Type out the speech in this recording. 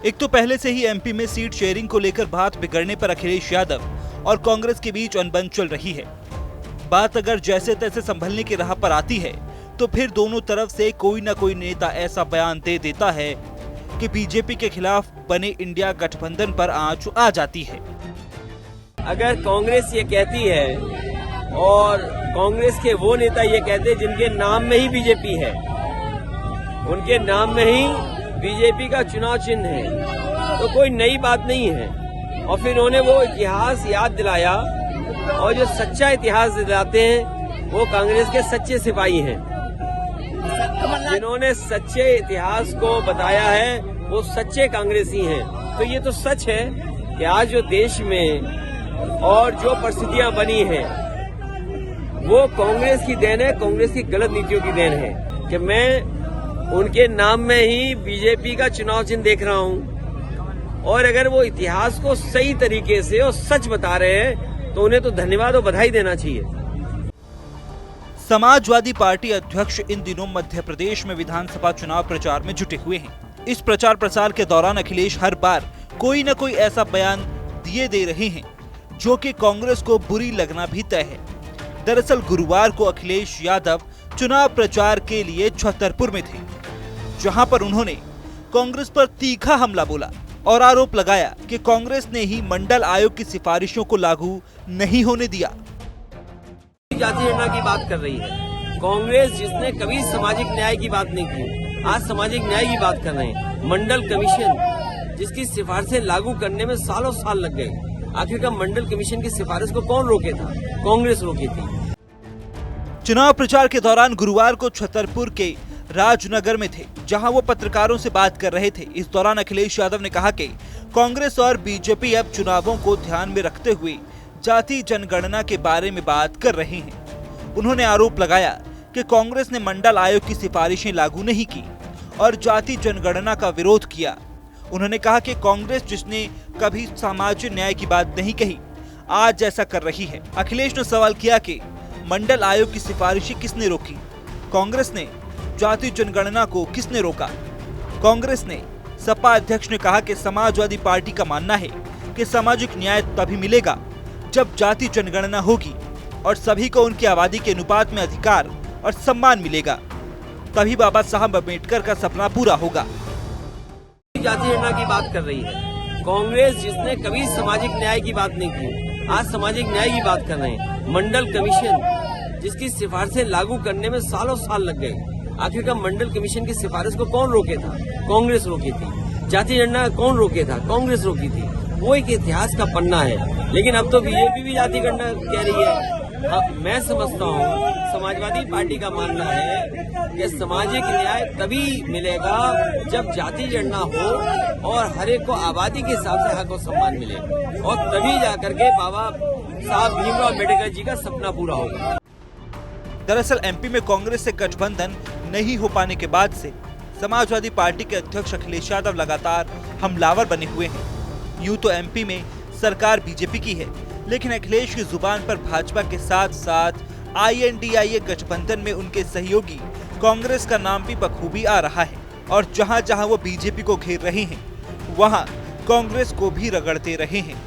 एक तो पहले से ही एमपी में सीट शेयरिंग को लेकर बात बिगड़ने पर अखिलेश यादव और कांग्रेस के बीच अनबन चल रही है। बात अगर जैसे तैसे संभलने की राह पर आती है तो फिर दोनों तरफ से कोई न कोई नेता ऐसा बयान दे देता है कि बीजेपी के खिलाफ बने इंडिया गठबंधन पर आंच आ जाती है। अगर कांग्रेस ये कहती है और कांग्रेस के वो नेता ये कहते हैं जिनके नाम में ही बीजेपी है, उनके नाम में ही बीजेपी का चुनाव चिन्ह है, तो कोई नई बात नहीं है। और फिर उन्होंने वो इतिहास याद दिलाया, और जो सच्चा इतिहास दिलाते हैं वो कांग्रेस के सच्चे सिपाही हैं। जिन्होंने सच्चे इतिहास को बताया है वो सच्चे कांग्रेसी हैं। तो ये तो सच है कि आज जो देश में और जो परिस्थितियां बनी हैं वो कांग्रेस की देन है, कांग्रेस की गलत नीतियों की देन है। कि मैं उनके नाम में ही बीजेपी का चुनाव चिन्ह देख रहा हूं, और अगर वो इतिहास को सही तरीके से और सच बता रहे हैं तो उन्हें तो धन्यवाद और बधाई देना चाहिए। समाजवादी पार्टी अध्यक्ष इन दिनों मध्य प्रदेश में विधानसभा चुनाव प्रचार में जुटे हुए हैं। इस प्रचार प्रसार के दौरान अखिलेश हर बार कोई न कोई ऐसा बयान दिए दे रहे हैं जो कि कांग्रेस को बुरी लगना भी तय है। दरअसल गुरुवार को अखिलेश यादव चुनाव प्रचार के लिए छतरपुर में थे, जहां पर उन्होंने कांग्रेस पर तीखा हमला बोला और आरोप लगाया कि कांग्रेस ने ही मंडल आयोग की सिफारिशों को लागू नहीं होने दिया। जाति गणना की बात कर रही है कांग्रेस, जिसने कभी सामाजिक न्याय की बात नहीं की, आज सामाजिक न्याय की बात कर रहे हैं। मंडल कमीशन जिसकी सिफारिशें लागू करने में सालों साल लग गए, आखिरकार मंडल कमीशन की सिफारिश को कौन रोके था? कांग्रेस रोकी थी। चुनाव प्रचार के दौरान गुरुवार को छतरपुर के राजनगर में थे, जहां वो पत्रकारों से बात कर रहे थे। इस दौरान अखिलेश यादव ने कहा कि कांग्रेस और बीजेपी अब चुनावों को ध्यान में रखते हुए जाति जनगणना के बारे में बात कर रहे हैं। उन्होंने आरोप लगाया कि कांग्रेस ने मंडल आयोग की सिफारिशें लागू नहीं की और जाति जनगणना का विरोध किया। उन्होंने कहा कि कांग्रेस, जिसने कभी सामाजिक न्याय की बात नहीं कही, आज ऐसा कर रही है। अखिलेश ने सवाल किया कि मंडल आयोग की सिफारिशें किसने रोकी? कांग्रेस ने। जाति जनगणना को किसने रोका? कांग्रेस ने। सपा अध्यक्ष ने कहा कि समाजवादी पार्टी का मानना है कि सामाजिक न्याय तभी मिलेगा जब जाति जनगणना होगी और सभी को उनकी आबादी के अनुपात में अधिकार और सम्मान मिलेगा, तभी बाबा साहब अम्बेडकर का सपना पूरा होगा। जाति गणना की बात कर रही है कांग्रेस, जिसने कभी सामाजिक न्याय की बात नहीं की, आज सामाजिक न्याय की बात कर रहे हैं। मंडल कमीशन जिसकी सिफारिशें लागू करने में सालों साल लग गए, आखिरकार मंडल कमीशन की सिफारिश को कौन रोके था? कांग्रेस रोकी थी। जाति गणना कौन रोके था? कांग्रेस रोकी थी। वो एक इतिहास का पन्ना है, लेकिन अब तो बीजेपी भी जाति गणना कह रही है। हाँ, मैं समझता हूँ समाजवादी पार्टी का मानना है कि सामाजिक न्याय तभी मिलेगा जब जाति गणना हो और हर एक को आबादी के हिसाब से हक और सम्मान मिले, और तभी जाकर के बाबा साहब भीमराव अम्बेडकर जी का सपना पूरा होगा। दरअसल एमपी में कांग्रेस से गठबंधन नहीं हो पाने के बाद से समाजवादी पार्टी के अध्यक्ष अखिलेश यादव लगातार हमलावर बने हुए हैं। यूं तो एमपी में सरकार बीजेपी की है, लेकिन अखिलेश की जुबान पर भाजपा के साथ साथ INDIA गठबंधन में उनके सहयोगी कांग्रेस का नाम भी बखूबी आ रहा है, और जहां जहां वो बीजेपी को घेर रहे हैं वहां कांग्रेस को भी रगड़ते रहे हैं।